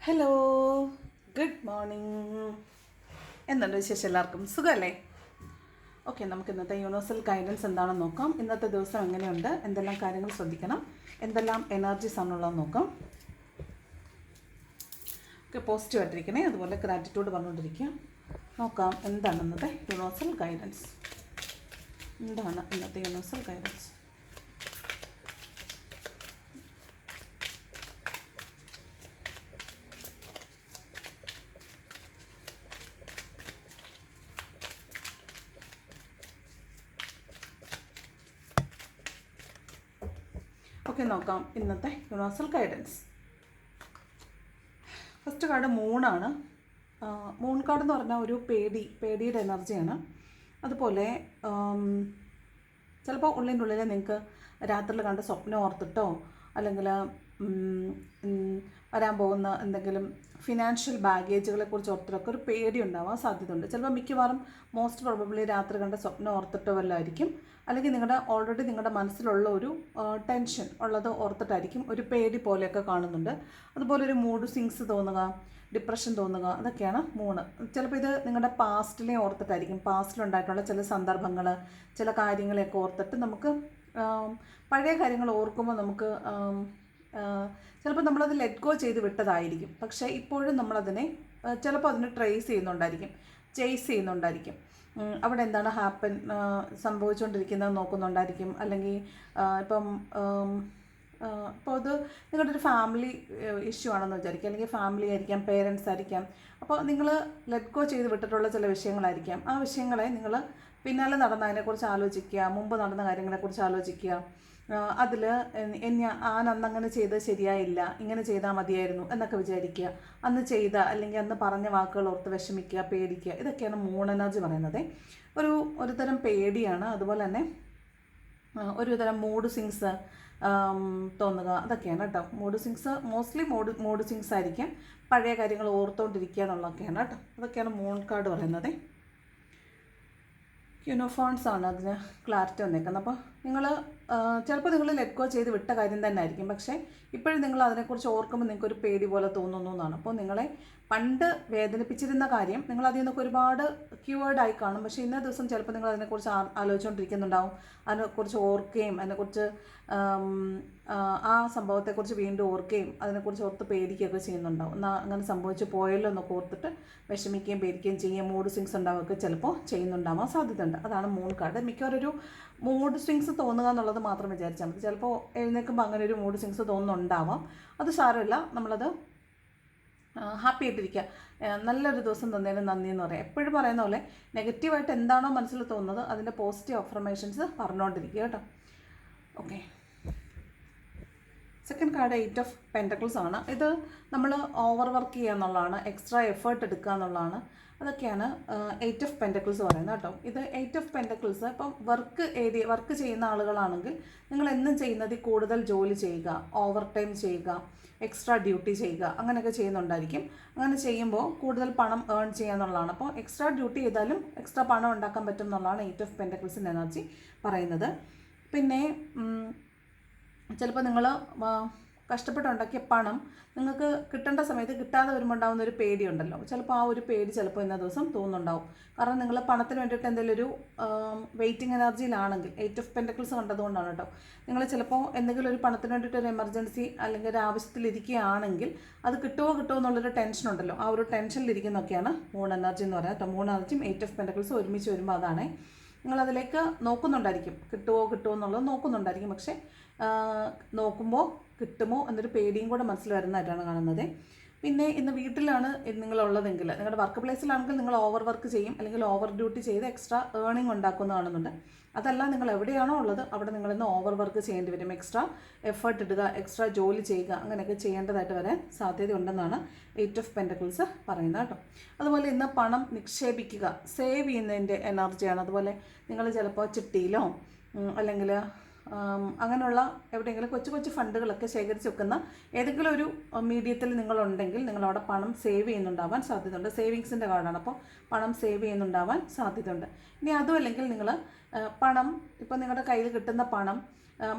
Hello, good morning. എന്തുണ്ട് വിശേഷം? എല്ലാവർക്കും സുഖമല്ലേ? ഓക്കെ, നമുക്ക് ഇന്നത്തെ യൂണിവേഴ്സൽ ഗൈഡൻസ് എന്താണെന്ന് നോക്കാം. ഇന്നത്തെ ദിവസം എങ്ങനെയുണ്ട്, എന്തെല്ലാം കാര്യങ്ങൾ ശ്രദ്ധിക്കണം, എന്തെല്ലാം എനർജീസ് ആണുള്ളത് നോക്കാം. ഓക്കെ, പോസിറ്റീവായിട്ടിരിക്കണേ, അതുപോലെ ഗ്രാറ്റിറ്റ്യൂഡ് പറഞ്ഞുകൊണ്ടിരിക്കുക. നോക്കാം എന്താണ് ഇന്നത്തെ യൂണിവേഴ്സൽ ഗൈഡൻസ്. എന്താണ് ഇന്നത്തെ യൂണിവേഴ്സൽ ഗൈഡൻസ്? ഓക്കെ, നോക്കാം ഇന്നത്തെ യൂണിവേഴ്സൽ ഗൈഡൻസ്. ഫസ്റ്റ് കാർഡ് മൂണാണ്. മൂൺ കാർഡ് എന്ന് പറഞ്ഞാൽ ഒരു പേടിയുടെ എനർജിയാണ്. അതുപോലെ ചിലപ്പോൾ ഉള്ളിൻ്റെ ഉള്ളിൽ നിങ്ങൾക്ക് രാത്രിയിൽ കണ്ട സ്വപ്നം ഓർത്തിട്ടോ അല്ലെങ്കിൽ വരാൻ പോകുന്ന എന്തെങ്കിലും ഫിനാൻഷ്യൽ ബാഗേജുകളെ കുറിച്ച് ഓർത്തിട്ടൊക്കെ ഒരു പേടി ഉണ്ടാവാൻ സാധ്യതയുണ്ട്. ചിലപ്പോൾ മിക്കവാറും മോസ്റ്റ് പ്രോബബ്ലി രാത്രി കണ്ട സ്വപ്നം ഓർത്തിട്ടോ വല്ലതായിരിക്കും, അല്ലെങ്കിൽ ഓൾറെഡി നിങ്ങളുടെ മനസ്സിലുള്ള ഒരു ടെൻഷൻ ഉള്ളത് ഓർത്തിട്ടായിരിക്കും ഒരു പേടി പോലെയൊക്കെ കാണുന്നുണ്ട്. അതുപോലെ ഒരു മൂഡ് സ്വിങ്സ് തോന്നുക, ഡിപ്രഷൻ തോന്നുക, അതൊക്കെയാണ് മൂന്ന്. ചിലപ്പോൾ ഇത് നിങ്ങളുടെ പാസ്റ്റിനെ ഓർത്തിട്ടായിരിക്കും. പാസ്റ്റിലുണ്ടായിട്ടുള്ള ചില സന്ദർഭങ്ങൾ, ചില കാര്യങ്ങളെയൊക്കെ ഓർത്തിട്ട് നമുക്ക് പഴയ കാര്യങ്ങൾ ഓർക്കുമ്പോൾ നമുക്ക് ചിലപ്പോൾ നമ്മളത് ലെറ്റ് ഗോ ചെയ്ത് വിട്ടതായിരിക്കും. പക്ഷേ ഇപ്പോഴും നമ്മളതിനെ ചിലപ്പോൾ അതിനെ ചേസ് ചെയ്യുന്നുണ്ടായിരിക്കും. അവിടെ എന്താണ് സംഭവിച്ചുകൊണ്ടിരിക്കുന്നത് നോക്കുന്നുണ്ടായിരിക്കും. അല്ലെങ്കിൽ ഇപ്പോൾ അത് നിങ്ങളുടെ ഒരു ഫാമിലി ഇഷ്യൂ ആണെന്ന് വിചാരിക്കുക, അല്ലെങ്കിൽ ഫാമിലി ആയിരിക്കാം, പേരൻസ് ആയിരിക്കാം. അപ്പോൾ നിങ്ങൾ ലെറ്റ് ഗോ ചെയ്ത് വിട്ടിട്ടുള്ള ചില വിഷയങ്ങളായിരിക്കാം. ആ വിഷയങ്ങളെ നിങ്ങൾ പിന്നാലെ നടന്നതിനെക്കുറിച്ച് ആലോചിക്കുക, മുമ്പ് നടന്ന കാര്യങ്ങളെക്കുറിച്ച് ആലോചിക്കുക. അതിൽ അന്നങ്ങനെ ചെയ്തത് ശരിയായില്ല, ഇങ്ങനെ ചെയ്താൽ മതിയായിരുന്നു എന്നൊക്കെ വിചാരിക്കുക. അന്ന് ചെയ്ത അല്ലെങ്കിൽ അന്ന് പറഞ്ഞ വാക്കുകൾ ഓർത്ത് വിഷമിക്കുക, പേടിക്കുക. ഇതൊക്കെയാണ് മൂൺ എനർജി പറയുന്നത്. ഒരു തരം പേടിയാണ്. അതുപോലെ തന്നെ ഒരു തരം മൂഡ് സ്വിങ്സ് തോന്നുക, അതൊക്കെയാണ് കേട്ടോ. മോസ്റ്റ്ലി മൂഡ് സ്വിങ്സ് ആയിരിക്കാം. പഴയ കാര്യങ്ങൾ ഓർത്തുകൊണ്ടിരിക്കുക എന്നുള്ളതൊക്കെയാണ് കേട്ടോ. അതൊക്കെയാണ് മൂൺ കാർഡ് പറയുന്നത്. യൂണിഫോൺസ് ആണ് അതിന് ക്ലാരിറ്റി വന്നേക്കുന്നത്. അപ്പോൾ ചിലപ്പോൾ നിങ്ങൾ ലെറ്റ് ഗോ ചെയ്ത് വിട്ട കാര്യം തന്നെ ആയിരിക്കും, പക്ഷേ ഇപ്പോഴും നിങ്ങൾ അതിനെക്കുറിച്ച് ഓർക്കുമ്പോൾ നിങ്ങൾക്കൊരു പേടി പോലെ തോന്നുന്നു എന്നാണ്. അപ്പോൾ നിങ്ങളെ പണ്ട് വേദനിപ്പിച്ചിരുന്ന കാര്യം നിങ്ങൾ അതിൽ നിന്നൊക്കെ ഒരുപാട് ക്യൂവേർഡായി കാണും. പക്ഷേ ഇന്നേ ദിവസം ചിലപ്പോൾ നിങ്ങൾ അതിനെക്കുറിച്ച് ആലോചിച്ചുകൊണ്ടിരിക്കുന്നുണ്ടാവും. അതിനെക്കുറിച്ച് ഓർക്കുകയും അതിനെക്കുറിച്ച് ആ സംഭവത്തെക്കുറിച്ച് വീണ്ടും ഓർക്കുകയും അതിനെക്കുറിച്ച് ഓർത്ത് പേടിക്കുകയൊക്കെ ചെയ്യുന്നുണ്ടാവും. എന്നാൽ അങ്ങനെ സംഭവിച്ചു പോയല്ലോ എന്നൊക്കെ ഓർത്തിട്ട് വിഷമിക്കുകയും പേടിക്കുകയും ചെയ്യുകയും മൂഡ് സ്വിങ്സ് ഉണ്ടാവുകയൊക്കെ ചിലപ്പോൾ ചെയ്യുന്നുണ്ടാവാൻ സാധ്യതയുണ്ട്. അതാണ് മൂൺ കാർഡ്. മിക്കവാറും ഒരു മൂഡ് സ്വിങ്സ് തോന്നുക എന്നുള്ളത് മാത്രം വിചാരിച്ചാൽ മതി. ചിലപ്പോൾ എഴുന്നേൽക്കുമ്പോൾ അങ്ങനെ ഒരു മൂഡ് സ്വിങ്സ് തോന്നുന്നുണ്ടാവാം. അത് സാരമില്ല, നമ്മളത് ഹാപ്പി ആയിട്ടിരിക്കുക. നല്ലൊരു ദിവസം തന്നതിന് നന്ദി എന്ന് പറയാം. എപ്പോഴും പറയുന്ന പോലെ നെഗറ്റീവായിട്ട് എന്താണോ മനസ്സിൽ തോന്നുന്നത് അതിൻ്റെ പോസിറ്റീവ് അഫർമേഷൻസ് പറഞ്ഞുകൊണ്ടിരിക്കുക കേട്ടോ. Okay, second card 8 of pentacles ആണ്. ഇത് നമ്മൾ ഓവർ വർക്ക് ചെയ്യുക എന്നുള്ളതാണ്, എക്സ്ട്രാ എഫേർട്ട് എടുക്കുക എന്നുള്ളതാണ്. അതൊക്കെയാണ് 8 ഓഫ് പെൻറ്റക്കിൾസ് പറയുന്നത് കേട്ടോ. ഇത് 8 ഓഫ് പെൻറ്റക്കിൾസ് ഇപ്പം വർക്ക് ചെയ്യുന്ന ആളുകളാണെങ്കിൽ നിങ്ങൾ എന്നും ചെയ്യുന്നതിൽ കൂടുതൽ ജോലി ചെയ്യുക, ഓവർ ടൈം ചെയ്യുക, എക്സ്ട്രാ ഡ്യൂട്ടി ചെയ്യുക, അങ്ങനെയൊക്കെ ചെയ്യുന്നുണ്ടായിരിക്കും. അങ്ങനെ ചെയ്യുമ്പോൾ കൂടുതൽ പണം ഏൺ ചെയ്യുക എന്നുള്ളതാണ്. അപ്പോൾ എക്സ്ട്രാ ഡ്യൂട്ടി ചെയ്താലും എക്സ്ട്രാ പണം ഉണ്ടാക്കാൻ പറ്റും എന്നുള്ളതാണ് 8 ഓഫ് പെൻറ്റക്കിൾസിൻ്റെ എനർജി പറയുന്നത്. പിന്നെ ചിലപ്പോൾ നിങ്ങൾ കഷ്ടപ്പെട്ടുണ്ടാക്കിയ പണം നിങ്ങൾക്ക് കിട്ടേണ്ട സമയത്ത് കിട്ടാതെ വരുമ്പോൾ ഉണ്ടാകുന്ന ഒരു പേടിയുണ്ടല്ലോ. ചിലപ്പോൾ ആ ഒരു പേടി ചിലപ്പോൾ ഇന്ന ദിവസം തോന്നുന്നുണ്ടാവും. കാരണം നിങ്ങൾ പണത്തിന് വേണ്ടിയിട്ട് എന്തെങ്കിലും ഒരു വെയിറ്റിംഗ് എനർജിയിലാണെങ്കിൽ 8 ഓഫ് പെൻറ്റക്കിൾസ് കണ്ടതുകൊണ്ടാണ് കേട്ടോ. നിങ്ങൾ ചിലപ്പോൾ എന്തെങ്കിലും ഒരു പണത്തിന് വേണ്ടിയിട്ട് ഒരു എമർജൻസി അല്ലെങ്കിൽ ഒരു ആവശ്യത്തിലിരിക്കുകയാണെങ്കിൽ അത് കിട്ടുമോ എന്നുള്ളൊരു ടെൻഷൻ ഉണ്ടല്ലോ. ആ ഒരു ടെൻഷനിലിരിക്കുന്നതൊക്കെയാണ് മൂൺ എനർജി എന്ന് പറയുന്നത് കേട്ടോ. മൂൺ എനർജിയും 8 ഓഫ് പെൻറ്റക്കിൾസ് ഒരുമിച്ച് വരുമ്പോൾ അതാണ്. നിങ്ങളതിലേക്ക് നോക്കുന്നുണ്ടായിരിക്കും, കിട്ടുമോ എന്നുള്ളത് നോക്കുന്നുണ്ടായിരിക്കും. പക്ഷേ നോക്കുമ്പോൾ കിട്ടുമോ എന്നൊരു പേടിയും കൂടെ മനസ്സിൽ വരുന്നതായിട്ടാണ് കാണുന്നത്. പിന്നെ ഇന്ന് വീട്ടിലാണ് നിങ്ങളുള്ളതെങ്കിൽ, നിങ്ങളുടെ വർക്ക് പ്ലേസിലാണെങ്കിൽ നിങ്ങൾ ഓവർ വർക്ക് ചെയ്യും, അല്ലെങ്കിൽ ഓവർ ഡ്യൂട്ടി ചെയ്ത് എക്സ്ട്രാ ഏണിംഗ് ഉണ്ടാക്കുന്ന കാണുന്നുണ്ട്. അതല്ല, നിങ്ങൾ എവിടെയാണോ ഉള്ളത് അവിടെ നിങ്ങളിന്ന് ഓവർ വർക്ക് ചെയ്യേണ്ടി വരും. എക്സ്ട്രാ എഫേർട്ട് ഇടുക, എക്സ്ട്രാ ജോലി ചെയ്യുക, അങ്ങനെയൊക്കെ ചെയ്യേണ്ടതായിട്ട് വരാൻ സാധ്യതയുണ്ടെന്നാണ് 8 ഓഫ് പെൻറ്റക്കിൾസ് പറയുന്നത് കേട്ടോ. അതുപോലെ ഇന്ന് പണം നിക്ഷേപിക്കുക, സേവ് ചെയ്യുന്നതിൻ്റെ എനർജിയാണ്. അതുപോലെ നിങ്ങൾ ചിലപ്പോൾ ചിട്ടിയിലോ അല്ലെങ്കിൽ അങ്ങനെയുള്ള എവിടെയെങ്കിലും കൊച്ചു ഫണ്ടുകളൊക്കെ ശേഖരിച്ച് വെക്കുന്ന ഏതെങ്കിലും ഒരു മീഡിയത്തിൽ നിങ്ങളുണ്ടെങ്കിൽ നിങ്ങളവിടെ പണം സേവ് ചെയ്യുന്നുണ്ടാവാൻ സാധ്യതയുണ്ട്. സേവിങ്സിൻ്റെ കാർഡാണ്, അപ്പോൾ പണം സേവ് ചെയ്യുന്നുണ്ടാവാൻ സാധ്യതയുണ്ട്. ഇനി അതും അല്ലെങ്കിൽ നിങ്ങൾ പണം ഇപ്പോൾ നിങ്ങളുടെ കയ്യിൽ കിട്ടുന്ന പണം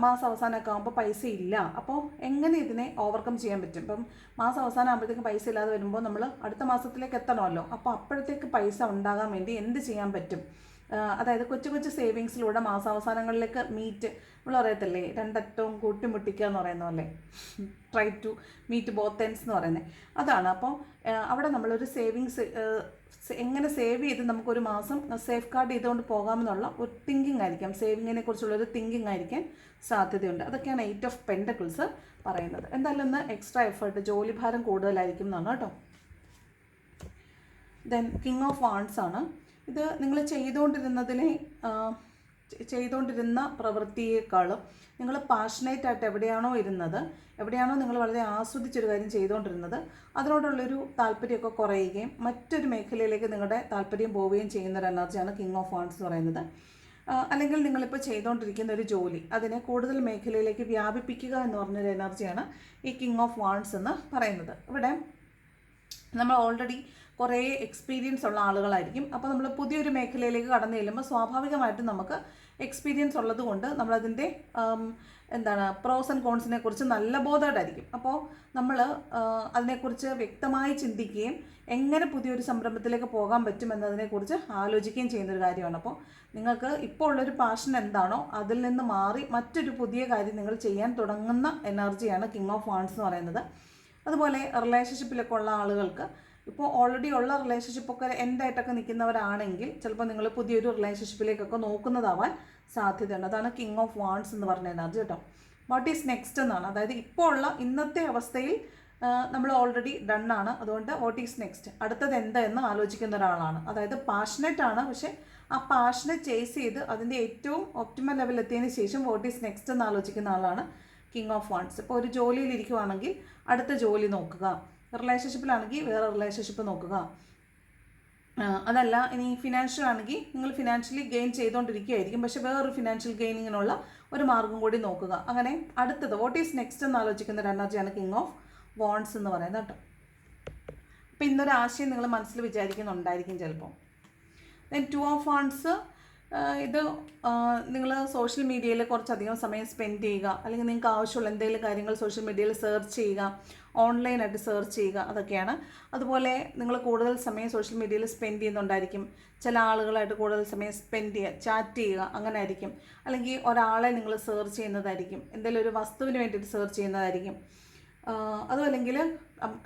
മാസം അവസാനമൊക്കെ ആകുമ്പോൾ പൈസ ഇല്ല. അപ്പോൾ എങ്ങനെ ഇതിനെ ഓവർകം ചെയ്യാൻ പറ്റും? ഇപ്പം മാസം അവസാനം ആകുമ്പോഴത്തേക്ക് പൈസ ഇല്ലാതെ വരുമ്പോൾ നമ്മൾ അടുത്ത മാസത്തിലേക്ക് എത്തണമല്ലോ. അപ്പോൾ അപ്പോഴത്തേക്ക് പൈസ ഉണ്ടാകാൻ വേണ്ടി എന്ത് ചെയ്യാൻ പറ്റും? അതായത് കൊച്ചു കൊച്ചു സേവിങ്സിലൂടെ മാസാവസാനങ്ങളിലേക്ക് നമ്മൾ പറയത്തില്ലേ, രണ്ടറ്റവും കൂട്ടിമുട്ടിക്കുക എന്ന് പറയുന്ന പോലെ, try to meet both ends എന്ന് പറയുന്നത് അതാണ്. അപ്പോൾ അവിടെ നമ്മളൊരു സേവിങ്സ് എങ്ങനെ സേവ് ചെയ്ത് നമുക്കൊരു മാസം സേഫ് ഗാർഡ് ചെയ്തുകൊണ്ട് പോകാമെന്നുള്ള ഒരു തിങ്കിങ് ആയിരിക്കാം, സേവിങ്ങിനെ കുറിച്ചുള്ളൊരു തിങ്കിങ് ആയിരിക്കാൻ സാധ്യതയുണ്ട്. അതൊക്കെയാണ് 8 ഓഫ് പെൻറ്റക്കിൾസ് പറയുന്നത്. എന്തായാലും ഒന്ന് എക്സ്ട്രാ എഫേർട്ട്, ജോലിഭാരം കൂടുതലായിരിക്കും എന്നാണ് കേട്ടോ. ദെൻ കിങ് ഓഫ് വാൺസ് ആണ്. ഇത് നിങ്ങൾ ചെയ്തുകൊണ്ടിരുന്ന പ്രവൃത്തിയേക്കാളും നിങ്ങൾ പാഷനേറ്റായിട്ട് എവിടെയാണോ നിങ്ങൾ വളരെ ആസ്വദിച്ചൊരു കാര്യം ചെയ്തുകൊണ്ടിരുന്നത് അതിനോടുള്ളൊരു താല്പര്യമൊക്കെ കുറയുകയും മറ്റൊരു മേഖലയിലേക്ക് നിങ്ങളുടെ താല്പര്യം പോവുകയും ചെയ്യുന്നൊരു എനർജിയാണ് കിങ് ഓഫ് വാൺസ് എന്ന് പറയുന്നത്. അല്ലെങ്കിൽ നിങ്ങളിപ്പോൾ ചെയ്തുകൊണ്ടിരിക്കുന്ന ഒരു ജോലി അതിനെ കൂടുതൽ മേഖലയിലേക്ക് വ്യാപിപ്പിക്കുക എന്ന് പറഞ്ഞൊരു എനർജിയാണ് ഈ കിങ് ഓഫ് വാൺസ് എന്ന് പറയുന്നത്. ഇവിടെ നമ്മൾ ഓൾറെഡി കുറേ എക്സ്പീരിയൻസ് ഉള്ള ആളുകളായിരിക്കും. അപ്പോൾ നമ്മൾ പുതിയൊരു മേഖലയിലേക്ക് കടന്നു ചെല്ലുമ്പോൾ സ്വാഭാവികമായിട്ടും നമുക്ക് എക്സ്പീരിയൻസ് ഉള്ളത് കൊണ്ട് നമ്മളതിൻ്റെ പ്രോസ് ആൻഡ് കോൺസിനെ കുറിച്ച് നല്ല ബോധമായിട്ടായിരിക്കും. അപ്പോൾ നമ്മൾ അതിനെക്കുറിച്ച് വ്യക്തമായി ചിന്തിക്കുകയും എങ്ങനെ പുതിയൊരു സംരംഭത്തിലേക്ക് പോകാൻ പറ്റുമെന്നതിനെക്കുറിച്ച് ആലോചിക്കുകയും ചെയ്യുന്നൊരു കാര്യമാണ്. അപ്പോൾ നിങ്ങൾക്ക് ഇപ്പോൾ ഉള്ളൊരു പാഷൻ എന്താണോ അതിൽ നിന്ന് മാറി മറ്റൊരു പുതിയ കാര്യം നിങ്ങൾ ചെയ്യാൻ തുടങ്ങുന്ന എനർജിയാണ് കിങ് ഓഫ് വാൺസ് എന്ന് പറയുന്നത്. അതുപോലെ റിലേഷൻഷിപ്പിലൊക്കെ ഉള്ള ആളുകൾക്ക് ഇപ്പോൾ ഓൾറെഡി ഉള്ള റിലേഷൻഷിപ്പൊക്കെ എൻഡായിട്ടൊക്കെ നിൽക്കുന്നവരാണെങ്കിൽ ചിലപ്പോൾ നിങ്ങൾ പുതിയൊരു റിലേഷൻഷിപ്പിലേക്കൊക്കെ നോക്കുന്നതാവാൻ സാധ്യതയുണ്ട്. അതാണ് കിങ് ഓഫ് വാൺസ് എന്ന് പറഞ്ഞ എനർജി കേട്ടോ. വാട്ട് ഈസ് നെക്സ്റ്റ് എന്നാണ്, അതായത് ഇപ്പോൾ ഉള്ള ഇന്നത്തെ അവസ്ഥയിൽ നമ്മൾ ഓൾറെഡി ഡൺ ആണ്. അതുകൊണ്ട് വാട്ട് ഈസ് നെക്സ്റ്റ്, അടുത്തത് എന്താണെന്ന് ആലോചിക്കുന്ന ഒരാളാണ്. അതായത് പാഷനേറ്റ് ആണ്, പക്ഷേ ആ പാഷനെ ചേസ് ചെയ്ത് അതിൻ്റെ ഏറ്റവും ഒപ്റ്റിമൽ ലെവലിൽ എത്തിയതിന് ശേഷം വാട്ട് ഈസ് നെക്സ്റ്റ് എന്ന് ആലോചിക്കുന്ന ആളാണ് കിങ് ഓഫ് വാൺസ്. ഇപ്പോൾ ഒരു ജോലിയിൽ ഇരിക്കുവാണെങ്കിൽ അടുത്ത ജോലി നോക്കുക, റിലേഷൻഷിപ്പിലാണെങ്കിൽ വേറെ റിലേഷൻഷിപ്പ് നോക്കുക, അതല്ല ഇനി ഫിനാൻഷ്യൽ ആണെങ്കിൽ നിങ്ങൾ ഫിനാൻഷ്യലി ഗെയിൻ ചെയ്തുകൊണ്ടിരിക്കുകയായിരിക്കും, പക്ഷേ വേറൊരു ഫിനാൻഷ്യൽ ഗെയിനിങ്ങിനുള്ള ഒരു മാർഗം കൂടി നോക്കുക. അങ്ങനെ അടുത്തത് വാട്ട് ഈസ് നെക്സ്റ്റ് എന്ന് ആലോചിക്കുന്ന ഒരു എനർജിയാണ് കിങ് ഓഫ് വാൺസ് എന്ന് പറയുന്നത് കേട്ടോ. അപ്പോൾ ഇന്നൊരു ആശയം നിങ്ങൾ മനസ്സിൽ വിചാരിക്കുന്നുണ്ടായിരിക്കും ചിലപ്പോൾ. ദെൻ 2 ഓഫ് വാൺസ്, ഇത് നിങ്ങൾ സോഷ്യൽ മീഡിയയിൽ കുറച്ചധികം സമയം സ്പെൻഡ് ചെയ്യുക, അല്ലെങ്കിൽ നിങ്ങൾക്ക് ആവശ്യമുള്ള എന്തെങ്കിലും കാര്യങ്ങൾ സോഷ്യൽ മീഡിയയിൽ സെർച്ച് ചെയ്യുക, ഓൺലൈനായിട്ട് സെർച്ച് ചെയ്യുക, അതൊക്കെയാണ്. അതുപോലെ നിങ്ങൾ കൂടുതൽ സമയം സോഷ്യൽ മീഡിയയിൽ സ്പെൻഡ് ചെയ്യുന്നുണ്ടായിരിക്കും. ചില ആളുകളായിട്ട് കൂടുതൽ സമയം സ്പെൻഡ് ചെയ്യുക, ചാറ്റ് ചെയ്യുക, അങ്ങനെ ആയിരിക്കും. അല്ലെങ്കിൽ ഒരാളെ നിങ്ങൾ സെർച്ച് ചെയ്യുന്നതായിരിക്കും, എന്തെങ്കിലും ഒരു വസ്തുവിന് വേണ്ടിയിട്ട് സെർച്ച് ചെയ്യുന്നതായിരിക്കും. അതും അല്ലെങ്കിൽ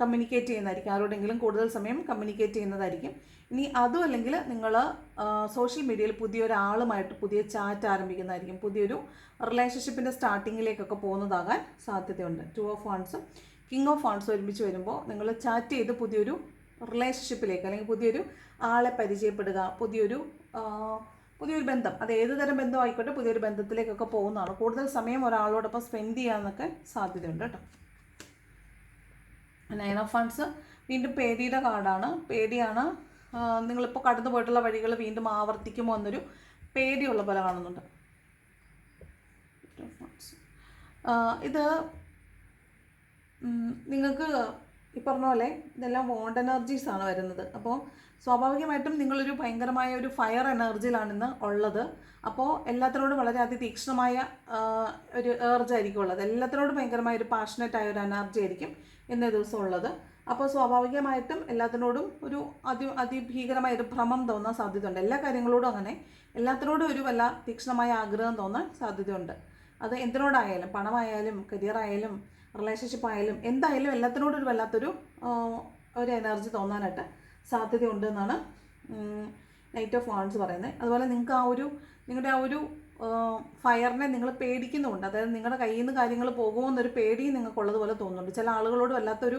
കമ്മ്യൂണിക്കേറ്റ് ചെയ്യുന്നതായിരിക്കും, ആരോടെങ്കിലും കൂടുതൽ സമയം കമ്മ്യൂണിക്കേറ്റ് ചെയ്യുന്നതായിരിക്കും. ഇനി അതും അല്ലെങ്കിൽ നിങ്ങൾ സോഷ്യൽ മീഡിയയിൽ പുതിയൊരാളുമായിട്ട് പുതിയ ചാറ്റ് ആരംഭിക്കുന്നതായിരിക്കും, പുതിയൊരു റിലേഷൻഷിപ്പിൻ്റെ സ്റ്റാർട്ടിങ്ങിലേക്കൊക്കെ പോകുന്നതാകാൻ സാധ്യതയുണ്ട്. 2 ഓഫ് വാൺസും കിങ് ഓഫ് വാൺസും ഒരുമിച്ച് വരുമ്പോൾ നിങ്ങൾ ചാറ്റ് ചെയ്ത് പുതിയൊരു റിലേഷൻഷിപ്പിലേക്ക് അല്ലെങ്കിൽ പുതിയൊരു ആളെ പരിചയപ്പെടുക, പുതിയൊരു ബന്ധം, അത് ഏത് തരം ബന്ധം ആയിക്കോട്ടെ, പുതിയൊരു ബന്ധത്തിലേക്കൊക്കെ പോകുന്നതാണ്. കൂടുതൽ സമയം ഒരാളോടൊപ്പം സ്പെൻഡ് ചെയ്യാമെന്നൊക്കെ സാധ്യതയുണ്ട് കേട്ടോ. 9 ഓഫ് വാൺസ് വീണ്ടും പേടിയുടെ കാർഡാണ്. പേടിയാണ്, നിങ്ങളിപ്പോൾ കടന്നു പോയിട്ടുള്ള വഴികൾ വീണ്ടും ആവർത്തിക്കുമോ എന്നൊരു പേടിയുള്ള പോലെ കാണുന്നുണ്ട്. ഇത് നിങ്ങൾക്ക് ഈ പറഞ്ഞ പോലെ ഇതെല്ലാം വോണ്ട് എനർജീസാണ് വരുന്നത്. അപ്പോൾ സ്വാഭാവികമായിട്ടും നിങ്ങളൊരു ഭയങ്കരമായ ഒരു ഫയർ എനർജിയിലാണ് ഇന്ന് ഉള്ളത്. അപ്പോൾ എല്ലാത്തിനോടും വളരെ അതിതീക്ഷ്ണമായ ഒരു ഏർജ് ആയിരിക്കും ഉള്ളത്, എല്ലാത്തിനോടും ഭയങ്കരമായ ഒരു പാഷനേറ്റ് ആയ ഒരു എനർജി ആയിരിക്കും ഇന്നേ ദിവസം ഉള്ളത്. അപ്പോൾ സ്വാഭാവികമായിട്ടും എല്ലാത്തിനോടും ഒരു അതിഭീകരമായ ഒരു ഭ്രമം തോന്നാൻ സാധ്യതയുണ്ട്. എല്ലാ കാര്യങ്ങളോടും അങ്ങനെ എല്ലാത്തിനോടും ഒരു വല്ല തീക്ഷ്ണമായ ആഗ്രഹം തോന്നാൻ സാധ്യതയുണ്ട്. അത് എന്തിനോടായാലും, പണമായാലും കരിയറായാലും റിലേഷൻഷിപ്പ് ആയാലും എന്തായാലും എല്ലാത്തിനോടും ഒരു വല്ലാത്തൊരു എനർജി തോന്നാനായിട്ട് സാധ്യതയുണ്ട് എന്നാണ് നൈറ്റ് ഓഫ് വാൺസ് പറയുന്നത്. അതുപോലെ നിങ്ങൾക്ക് നിങ്ങളുടെ ആ ഒരു ഫയറിനെ നിങ്ങൾ പേടിക്കുന്നുമുണ്ട്. അതായത് നിങ്ങളുടെ കയ്യിൽ നിന്ന് കാര്യങ്ങൾ പോകുമോ എന്നൊരു പേടിയും നിങ്ങൾക്കുള്ളതുപോലെ തോന്നുന്നുണ്ട്. ചില ആളുകളോട് വല്ലാത്തൊരു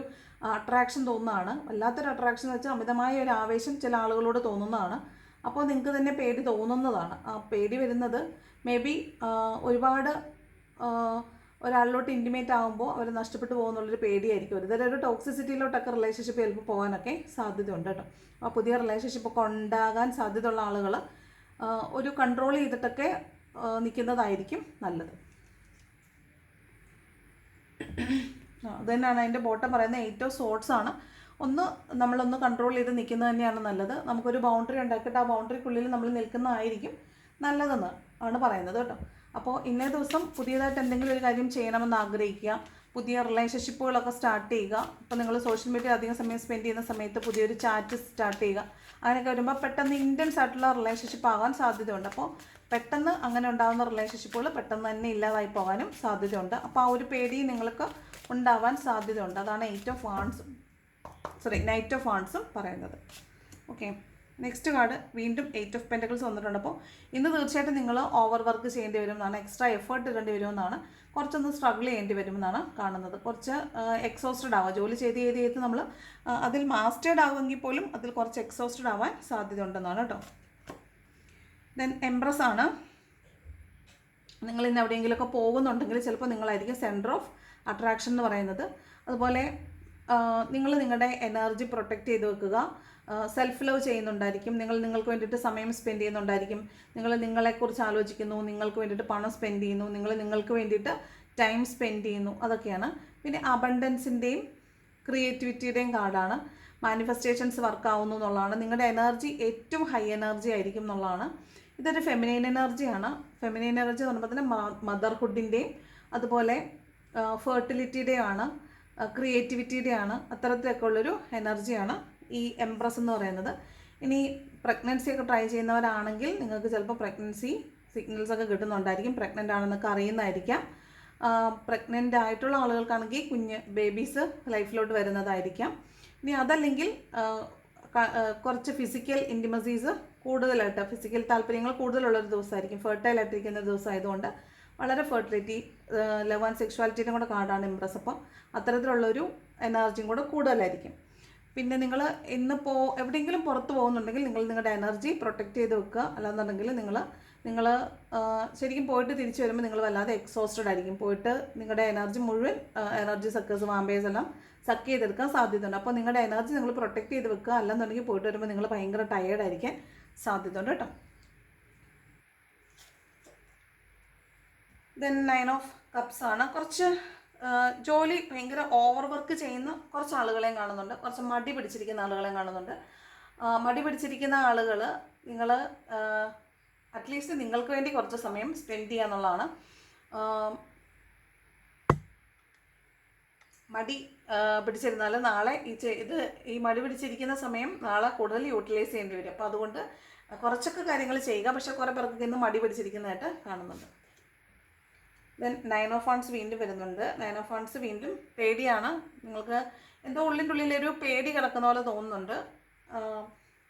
അട്രാക്ഷൻ തോന്നുന്നതാണ്. വല്ലാത്തൊരു അട്രാക്ഷൻ എന്ന് വെച്ചാൽ അമിതമായ ഒരു ആവേശം ചില ആളുകളോട് തോന്നുന്നതാണ്. അപ്പോൾ നിങ്ങൾക്ക് തന്നെ പേടി തോന്നുന്നതാണ്. ആ പേടി വരുന്നത് മേ ബി ഒരുപാട് ഒരാളിലോട്ട് ഇൻറ്റിമേറ്റ് ആകുമ്പോൾ അവർ നഷ്ടപ്പെട്ടു പോകുന്നുള്ളൊരു പേടിയായിരിക്കും. ഒരുതരം ഒരു ടോക്സിസിറ്റിയിലോട്ടൊക്കെ റിലേഷൻഷിപ്പ് ചിലപ്പോൾ പോകാനൊക്കെ സാധ്യതയുണ്ട് കേട്ടോ. ആ പുതിയ റിലേഷൻഷിപ്പൊക്കെ ഉണ്ടാകാൻ സാധ്യതയുള്ള ആളുകൾ ഒരു കൺട്രോൾ ചെയ്തിട്ടൊക്കെ നിൽക്കുന്നതായിരിക്കും നല്ലത്. അത് തന്നെയാണ് അതിൻ്റെ ബോട്ടം പറയുന്നത്. 8 ഓഫ് സോർട്സ് ആണ്. നമ്മളൊന്ന് കൺട്രോൾ ചെയ്ത് നിൽക്കുന്നത് തന്നെയാണ് നല്ലത്. നമുക്കൊരു ബൗണ്ടറി ഉണ്ടാക്കിയിട്ട് ആ ബൗണ്ടറിക്കുള്ളിൽ നമ്മൾ നിൽക്കുന്നതായിരിക്കും നല്ലതെന്ന് ആണ് പറയുന്നത് കേട്ടോ. അപ്പോൾ ഇന്നേ ദിവസം പുതിയതായിട്ട് എന്തെങ്കിലും ഒരു കാര്യം ചെയ്യണമെന്ന് ആഗ്രഹിക്കുക, പുതിയ റിലേഷൻഷിപ്പുകളൊക്കെ സ്റ്റാർട്ട് ചെയ്യുക. ഇപ്പോൾ നിങ്ങൾ സോഷ്യൽ മീഡിയ അധികം സമയം സ്പെൻഡ് ചെയ്യുന്ന സമയത്ത് പുതിയൊരു ചാറ്റ് സ്റ്റാർട്ട് ചെയ്യുക. അങ്ങനെയൊക്കെ വരുമ്പോൾ പെട്ടെന്ന് ഇൻറ്റൻസ് ആയിട്ടുള്ള റിലേഷൻഷിപ്പ് ആകാൻ സാധ്യതയുണ്ട്. അപ്പോൾ പെട്ടെന്ന് അങ്ങനെ ഉണ്ടാകുന്ന റിലേഷൻഷിപ്പുകൾ പെട്ടെന്ന് തന്നെ ഇല്ലാതായി പോകാനും സാധ്യതയുണ്ട്. അപ്പോൾ ആ ഒരു പേടി നിങ്ങൾക്ക് ഉണ്ടാവാൻ സാധ്യതയുണ്ട്. അതാണ് നൈറ്റ് ഓഫ് വാൺസും പറയുന്നത്. ഓക്കെ, നെക്സ്റ്റ് കാർഡ് വീണ്ടും 8 ഓഫ് പെൻറ്റക്കിൾസ് വന്നിട്ടുണ്ട്. അപ്പോൾ ഇന്ന് തീർച്ചയായിട്ടും നിങ്ങൾ ഓവർ വർക്ക് ചെയ്യേണ്ടി വരുമെന്നാണ്, എക്സ്ട്രാ എഫേർട്ട് ഇടേണ്ടി വരുമെന്നാണ്, കുറച്ചൊന്ന് സ്ട്രഗിൾ ചെയ്യേണ്ടി വരുമെന്നാണ് കാണുന്നത്. കുറച്ച് എക്സോസ്റ്റഡ് ആവുക, ജോലി ചെയ്ത് നമ്മൾ അതിൽ മാസ്റ്റേഡ് ആവുമെങ്കിൽ പോലും അതിൽ കുറച്ച് എക്സോസ്റ്റഡ് ആവാൻ സാധ്യത ഉണ്ടെന്നാണ് കേട്ടോ. ദെൻ എംപ്രസ് ആണ്. നിങ്ങൾ ഇന്ന് എവിടെയെങ്കിലുമൊക്കെ പോകുന്നുണ്ടെങ്കിൽ ചിലപ്പോൾ നിങ്ങളായിരിക്കും സെൻറ്റർ ഓഫ് അട്രാക്ഷൻ എന്ന് പറയുന്നത്. അതുപോലെ നിങ്ങൾ നിങ്ങളുടെ എനർജി പ്രൊട്ടക്റ്റ് ചെയ്ത് വെക്കുക. സെൽഫ് ലവ് ചെയ്യുന്നുണ്ടായിരിക്കും, നിങ്ങൾക്ക് വേണ്ടിയിട്ട് സമയം സ്പെൻഡ് ചെയ്യുന്നുണ്ടായിരിക്കും, നിങ്ങൾ നിങ്ങളെക്കുറിച്ച് ആലോചിക്കുന്നു, നിങ്ങൾക്ക് വേണ്ടിയിട്ട് പണം സ്പെൻഡ് ചെയ്യുന്നു, നിങ്ങൾക്ക് വേണ്ടിയിട്ട് ടൈം സ്പെൻഡ് ചെയ്യുന്നു, അതൊക്കെയാണ്. പിന്നെ അബണ്ടൻസിൻ്റെയും ക്രിയേറ്റിവിറ്റിയുടെയും കാർഡാണ്. മാനിഫെസ്റ്റേഷൻസ് വർക്ക് ആവുന്നു എന്നുള്ളതാണ്. നിങ്ങളുടെ എനർജി ഏറ്റവും ഹൈ എനർജി ആയിരിക്കും എന്നുള്ളതാണ്. ഇതൊരു ഫെമിനൈൻ എനർജിയാണ്. ഫെമിനൈൻ എനർജി എന്ന് പറയുമ്പോൾ തന്നെ മദർഹുഡിൻ്റെയും അതുപോലെ ഫെർട്ടിലിറ്റിയുടെയും ആണ്, ക്രിയേറ്റിവിറ്റിയുടെയാണ്, അത്തരത്തിലൊക്കെ ഉള്ളൊരു എനർജിയാണ് ഈ എംപ്രസ് എന്ന് പറയുന്നത്. ഇനി പ്രഗ്നൻസി ഒക്കെ ട്രൈ ചെയ്യുന്നവരാണെങ്കിൽ നിങ്ങൾക്ക് ചിലപ്പോൾ പ്രഗ്നൻസി സിഗ്നൽസ് ഒക്കെ കിട്ടുന്നുണ്ടായിരിക്കും, പ്രഗ്നൻ്റ് ആണെന്നൊക്കെ അറിയുന്നതായിരിക്കാം. പ്രഗ്നൻ്റ് ആയിട്ടുള്ള ആളുകൾക്കാണെങ്കിൽ ബേബീസ് ലൈഫിലോട്ട് വരുന്നതായിരിക്കാം. ഇനി അതല്ലെങ്കിൽ കുറച്ച് ഫിസിക്കൽ ഇൻറ്റിമസീസ് കൂടുതലായിട്ട്, ഫിസിക്കൽ താല്പര്യങ്ങൾ കൂടുതലുള്ളൊരു ദിവസമായിരിക്കും, ഫെർട്ടൈലായിട്ടിരിക്കുന്ന ദിവസമായതുകൊണ്ട് വളരെ ഫെർട്ടിലിറ്റി, ലവ് ആൻഡ് സെക്ഷുവാലിറ്റിയുടെ കൂടെ കാർഡാണ് എംപ്രസ്. അപ്പം അത്തരത്തിലുള്ളൊരു എനർജിയും കൂടെ കൂടുതലായിരിക്കും. പിന്നെ നിങ്ങൾ എവിടെയെങ്കിലും പുറത്ത് പോകുന്നുണ്ടെങ്കിൽ നിങ്ങൾ നിങ്ങളുടെ എനർജി പ്രൊട്ടക്റ്റ് ചെയ്ത് വെക്കുക. അല്ലാന്നുണ്ടെങ്കിൽ നിങ്ങൾ ശരിക്കും പോയിട്ട് തിരിച്ചു വരുമ്പോൾ നിങ്ങൾ വല്ലാതെ എക്സോസ്റ്റഡ് ആയിരിക്കും. പോയിട്ട് നിങ്ങളുടെ എനർജി മുഴുവൻ എനർജി സക്കേഴ്സ്, വാമ്പേഴ്സ് എല്ലാം സക്ക് ചെയ്തെടുക്കാൻ സാധ്യതയുണ്ട്. അപ്പോൾ നിങ്ങളുടെ എനർജി നിങ്ങൾ പ്രൊട്ടക്റ്റ് ചെയ്ത് വെക്കുക. അല്ലെന്നുണ്ടെങ്കിൽ പോയിട്ട് വരുമ്പോൾ നിങ്ങൾ ഭയങ്കര ടയേർഡായിരിക്കാൻ സാധ്യതയുണ്ട് കേട്ടോ. ദെൻ 9 ഓഫ് കപ്സ് ആണ്. കുറച്ച് ജോലി ഭയങ്കര ഓവർ വർക്ക് ചെയ്യുന്ന കുറച്ച് ആളുകളെയും കാണുന്നുണ്ട്, കുറച്ച് മടി പിടിച്ചിരിക്കുന്ന ആളുകളെയും കാണുന്നുണ്ട്. മടി പിടിച്ചിരിക്കുന്ന ആളുകൾ നിങ്ങൾ അറ്റ്ലീസ്റ്റ് നിങ്ങൾക്ക് വേണ്ടി കുറച്ച് സമയം സ്പെൻഡ് ചെയ്യുക എന്നുള്ളതാണ്. മടി പിടിച്ചിരുന്നാൽ നാളെ ഈ മടി പിടിച്ചിരിക്കുന്ന സമയം നാളെ കൂടുതൽ യൂട്ടിലൈസ് ചെയ്യേണ്ടി വരും. അപ്പോൾ അതുകൊണ്ട് കുറച്ചൊക്കെ കാര്യങ്ങൾ ചെയ്യുക, പക്ഷേ കുറേ പേർക്ക് ഇന്ന് മടി പിടിച്ചിരിക്കുന്നതായിട്ട് കാണുന്നുണ്ട്. ദെൻ 9 ഓഫ് വാൺസ് വീണ്ടും വരുന്നുണ്ട്. 9 ഓഫ് വാൺസ് വീണ്ടും പേടിയാണ്. നിങ്ങൾക്ക് എന്തോ ഉള്ളിൻ്റെ ഉള്ളിലൊരു പേടി കിടക്കുന്ന പോലെ തോന്നുന്നുണ്ട്.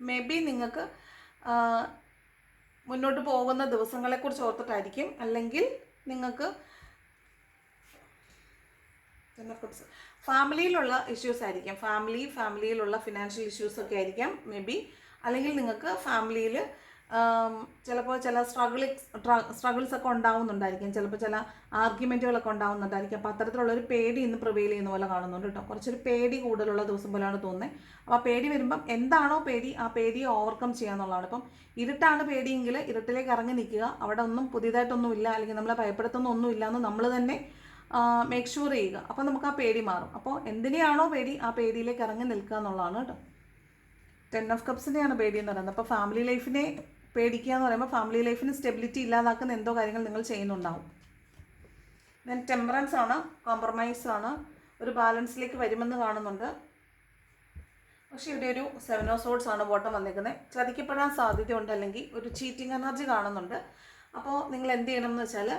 മേ ബി നിങ്ങൾക്ക് മുന്നോട്ട് പോകുന്ന ദിവസങ്ങളെക്കുറിച്ച് ഓർത്തിട്ടായിരിക്കും, അല്ലെങ്കിൽ നിങ്ങൾക്ക് ഫാമിലിയിലുള്ള ഇഷ്യൂസ് ആയിരിക്കും, ഫാമിലിയിലുള്ള ഫിനാൻഷ്യൽ ഇഷ്യൂസൊക്കെ ആയിരിക്കാം മേ ബി. അല്ലെങ്കിൽ നിങ്ങൾക്ക് ഫാമിലിയിൽ ചിലപ്പോൾ ചില സ്ട്രഗിൾസ് ഒക്കെ ഉണ്ടാവുന്നുണ്ടായിരിക്കും, ചിലപ്പോൾ ചില ആർഗ്യുമെൻറ്റുകളൊക്കെ ഉണ്ടാവുന്നുണ്ടായിരിക്കും. അപ്പോൾ അത്തരത്തിലുള്ളൊരു പേടി ഇന്ന് പ്രിവെയിൽ ചെയ്യുന്ന പോലെ കാണുന്നുണ്ട് കേട്ടോ. കുറച്ചൊരു പേടി കൂടുതലുള്ള ദിവസം പോലെയാണ് തോന്നുന്നത്. അപ്പോൾ ആ പേടി വരുമ്പം എന്താണോ പേടി, ആ പേടിയെ ഓവർകം ചെയ്യുക എന്നുള്ളതാണ്. ഇപ്പം ഇരുട്ടാണ് പേടിയെങ്കിൽ ഇരുട്ടിലേക്ക് ഇറങ്ങി നിൽക്കുക, അവിടെ ഒന്നും പുതിയതായിട്ടൊന്നും ഇല്ല, അല്ലെങ്കിൽ നമ്മളെ ഭയപ്പെടുത്തുന്ന ഒന്നും ഇല്ല എന്ന് നമ്മൾ തന്നെ മേക്ക് ഷുവർ ചെയ്യുക. അപ്പോൾ നമുക്ക് ആ പേടി മാറും. അപ്പോൾ എന്തിനെയാണോ പേടി, ആ പേടിയിലേക്ക് ഇറങ്ങി നിൽക്കുക എന്നുള്ളതാണ് കേട്ടോ. 10 ഓഫ് കപ്സിൻ്റെയാണ് പേടി എന്ന് പറയുന്നത്. അപ്പോൾ ഫാമിലി ലൈഫിനെ പേടിക്കുക എന്ന് പറയുമ്പോൾ ഫാമിലി ലൈഫിന് സ്റ്റെബിലിറ്റി ഇല്ലാതാക്കുന്ന എന്തോ കാര്യങ്ങൾ നിങ്ങൾ ചെയ്യുന്നുണ്ടാവും. ദെൻ ടെമ്പറൻസ് ആണ്, കോംപ്രമൈസ് ആണ്, ഒരു ബാലൻസിലേക്ക് വരുമെന്ന് കാണുന്നുണ്ട്. പക്ഷേ ഇവിടെ ഒരു 7 ഓഫ് സോർഡ്സ് ആണ് ബോട്ടം വന്നിരിക്കുന്നത്. ചതിക്കപ്പെടാൻ സാധ്യതയുണ്ട്, അല്ലെങ്കിൽ ഒരു ചീറ്റിംഗ് എനർജി കാണുന്നുണ്ട്. അപ്പോൾ നിങ്ങൾ എന്ത് ചെയ്യണം എന്ന് വെച്ചാൽ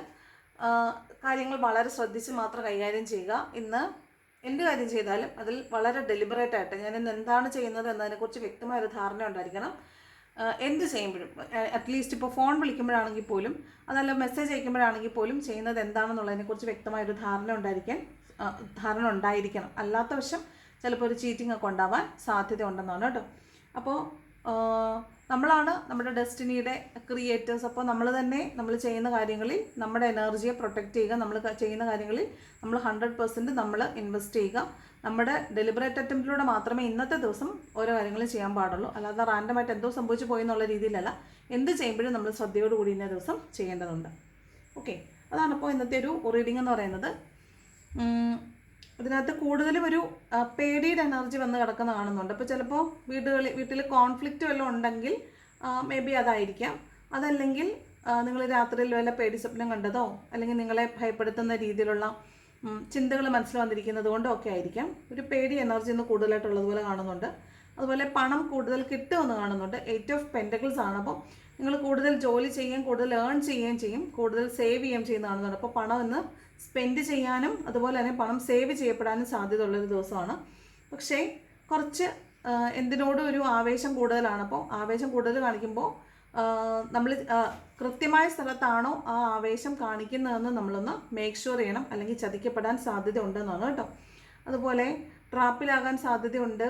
കാര്യങ്ങൾ വളരെ ശ്രദ്ധിച്ച് മാത്രം കൈകാര്യം ചെയ്യുക. ഇന്ന് എന്ത് കാര്യം ചെയ്താലും അതിൽ വളരെ ഡെലിബറേറ്റ് ആയിട്ട് ഞാൻ ഇന്ന് എന്താണ് ചെയ്യുന്നത് എന്നതിനെക്കുറിച്ച് വ്യക്തമായൊരു ധാരണ ഉണ്ടായിരിക്കണം. എന്ത് ചെയ്യുമ്പോഴും അറ്റ്ലീസ്റ്റ് ഇപ്പോൾ ഫോൺ വിളിക്കുമ്പോഴാണെങ്കിൽ പോലും, അതല്ല മെസ്സേജ് അയക്കുമ്പോഴാണെങ്കിൽ പോലും ചെയ്യുന്നത് എന്താണെന്നുള്ളതിനെക്കുറിച്ച് വ്യക്തമായൊരു ധാരണ ഉണ്ടായിരിക്കണം. അല്ലാത്ത വശം ചിലപ്പോൾ ഒരു ചീറ്റിംഗ് ഒക്കെ ഉണ്ടാവാൻ സാധ്യത ഉണ്ടെന്നാണ് കേട്ടോ. അപ്പോൾ നമ്മളാണ് നമ്മുടെ ഡെസ്റ്റിനിയുടെ ക്രിയേറ്റേഴ്സ്. അപ്പോൾ നമ്മൾ ചെയ്യുന്ന കാര്യങ്ങളിൽ നമ്മുടെ എനർജിയെ പ്രൊട്ടക്റ്റ് ചെയ്യുക. നമ്മൾ ചെയ്യുന്ന കാര്യങ്ങളിൽ നമ്മൾ 100% നമ്മൾ ഇൻവെസ്റ്റ് ചെയ്യുക. നമ്മുടെ ഡെലിബറേറ്റ് അറ്റംപ്റ്റിലൂടെ മാത്രമേ ഇന്നത്തെ ദിവസം ഓരോ കാര്യങ്ങളും ചെയ്യാൻ പാടുള്ളൂ. അല്ലാതെ റാൻഡമായിട്ട് എന്തോ സംഭവിച്ചു പോയി എന്നുള്ള രീതിയിലല്ല, എന്ത് ചെയ്യുമ്പോഴും നമ്മൾ ശ്രദ്ധയോടുകൂടി ഇന്നേ ദിവസം ചെയ്യേണ്ടതുണ്ട്. ഓക്കെ, അതാണിപ്പോൾ ഇന്നത്തെ ഒരു റീഡിംഗ് എന്ന് പറയുന്നത്. ഇതിനകത്ത് കൂടുതലും ഒരു പേടിയുടെ എനർജി വന്ന് കിടക്കുന്ന കാണുന്നുണ്ട്. അപ്പോൾ ചിലപ്പോൾ വീട്ടിൽ കോൺഫ്ലിക്റ്റ് വല്ലതും ഉണ്ടെങ്കിൽ മേ ബി അതായിരിക്കാം. അതല്ലെങ്കിൽ നിങ്ങൾ രാത്രിയിൽ വല്ല പേടി സ്വപ്നം കണ്ടതോ അല്ലെങ്കിൽ നിങ്ങളെ ഭയപ്പെടുത്തുന്ന രീതിയിലുള്ള ചിന്തകൾ മനസ്സിൽ വന്നിരിക്കുന്നത് കൊണ്ടോ ഒക്കെ ആയിരിക്കാം. ഒരു പേടി എനർജി ഒന്ന് കൂടുതലായിട്ടുള്ളതുപോലെ കാണുന്നുണ്ട്. അതുപോലെ പണം കൂടുതൽ കിട്ടുമെന്ന് കാണുന്നുണ്ട്. 8 ഓഫ് പെൻറ്റക്കിൾസ് ആണ്. അപ്പോൾ നിങ്ങൾ കൂടുതൽ ജോലി ചെയ്യുകയും കൂടുതൽ ഏൺ ചെയ്യുകയും ചെയ്യും, കൂടുതൽ സേവ് ചെയ്യുകയും ചെയ്യുന്ന കാണുന്നുണ്ട്. അപ്പോൾ പണം ഇന്ന് സ്പെൻഡ് ചെയ്യാനും അതുപോലെ തന്നെ പണം സേവ് ചെയ്യപ്പെടാനും സാധ്യതയുള്ളൊരു ദിവസമാണ്. പക്ഷേ കുറച്ച് എന്തിനോടും ഒരു ആവേശം കൂടുതലാണ്. അപ്പോൾ ആവേശം കൂടുതൽ കാണിക്കുമ്പോൾ നമ്മൾ കൃത്യമായ സ്ഥലത്താണോ ആ ആവേശം കാണിക്കുന്നതെന്ന് നമ്മളൊന്ന് മേക്ക് ഷുവർ ചെയ്യണം, അല്ലെങ്കിൽ ചതിക്കപ്പെടാൻ സാധ്യത ഉണ്ടെന്നാണ് കേട്ടോ. അതുപോലെ ട്രാപ്പിലാകാൻ സാധ്യതയുണ്ട്.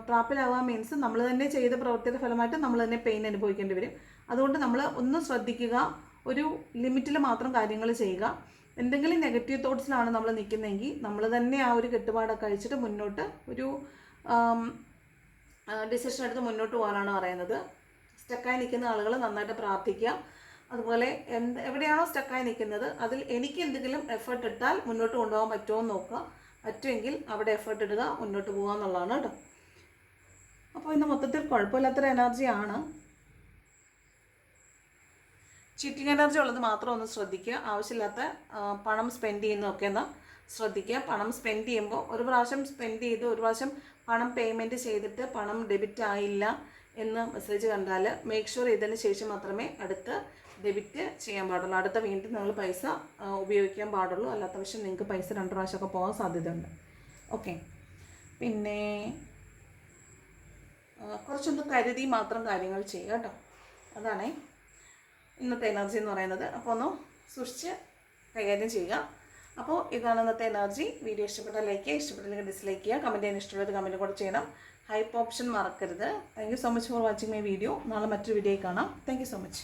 ട്രാപ്പിലാകാൻ മീൻസ് നമ്മൾ തന്നെ ചെയ്ത പ്രവൃത്തിയുടെ ഫലമായിട്ട് നമ്മൾ തന്നെ പെയിൻ അനുഭവിക്കേണ്ടി വരും. അതുകൊണ്ട് നമ്മൾ ഒന്ന് ശ്രദ്ധിക്കുക, ഒരു ലിമിറ്റിൽ മാത്രം കാര്യങ്ങൾ ചെയ്യുക. എന്തെങ്കിലും നെഗറ്റീവ് തോട്ട്സിലാണ് നമ്മൾ നിൽക്കുന്നതെങ്കിൽ നമ്മൾ തന്നെ ആ ഒരു കെട്ടുപാടൊക്കെ അഴിച്ചിട്ട് മുന്നോട്ട് ഒരു ഡിസിഷൻ എടുത്ത് മുന്നോട്ട് പോകാനാണ് പറയുന്നത്. സ്റ്റക്കായി നിൽക്കുന്ന ആളുകൾ നന്നായിട്ട് പ്രാർത്ഥിക്കുക. അതുപോലെ എവിടെയാണോ സ്റ്റക്കായി നിൽക്കുന്നത് അതിൽ എനിക്ക് എന്തെങ്കിലും എഫേർട്ട് ഇട്ടാൽ മുന്നോട്ട് കൊണ്ടുപോകാൻ പറ്റുമോ എന്ന് നോക്കുക. പറ്റുമെങ്കിൽ അവിടെ എഫേർട്ട് ഇടുക, മുന്നോട്ട് പോകുക എന്നുള്ളതാണ് കേട്ടോ. അപ്പോൾ ഇന്ന് മൊത്തത്തിൽ കുഴപ്പമില്ലാത്തൊരു എനർജിയാണ്. ചീറ്റിംഗ് എനർജി ഉള്ളത് മാത്രം ഒന്ന് ശ്രദ്ധിക്കുക. ആവശ്യമില്ലാത്ത പണം സ്പെൻഡ് ചെയ്യുന്നതൊക്കെ ഒന്ന് ശ്രദ്ധിക്കുക. പണം സ്പെൻഡ് ചെയ്യുമ്പോൾ ഒരു പ്രാവശ്യം സ്പെൻഡ് ചെയ്ത് ഒരു പ്രാവശ്യം പണം പേയ്മെൻറ്റ് ചെയ്തിട്ട് പണം ഡെബിറ്റ് ആയില്ല എന്ന് മെസ്സേജ് കണ്ടാൽ മേക്ക് ഷുവർ ചെയ്തതിന് ശേഷം മാത്രമേ അടുത്ത് ഡെബിറ്റ് ചെയ്യാൻ പാടുള്ളൂ. അടുത്ത വീണ്ടും നിങ്ങൾ പൈസ ഉപയോഗിക്കാൻ പാടുള്ളൂ. അല്ലാത്ത പക്ഷം നിങ്ങൾക്ക് പൈസ 2 പ്രാവശ്യമൊക്കെ പോകാൻ സാധ്യതയുണ്ട്. ഓക്കെ, പിന്നെ കുറച്ചൊന്ന് കരുതി മാത്രം കാര്യങ്ങൾ ചെയ്യുക കേട്ടോ. അതാണേ ഇന്നത്തെ എനർജി എന്ന് പറയുന്നത്. അപ്പോൾ ഒന്ന് സൂക്ഷിച്ച് കൈകാര്യം ചെയ്യുക. അപ്പോൾ ഇതാണ് ഇന്നത്തെ എനർജി. വീഡിയോ ഇഷ്ടപ്പെട്ടാൽ ലൈക്ക് ചെയ്യുക, ഇഷ്ടപ്പെട്ടില്ലെങ്കിൽ ഡിസ്ലൈക്ക് ചെയ്യുക. കമൻറ്റ് ചെയ്യാൻ ഇഷ്ടമുള്ളത് കമൻറ്റ് കൂടെ ചെയ്യണം. ഹൈപ്പ് ഓപ്ഷൻ മറക്കരുത്. Thank you so much for watching my video. നാളെ മറ്റൊരു വീഡിയോയിൽ കാണാം. Thank you so much.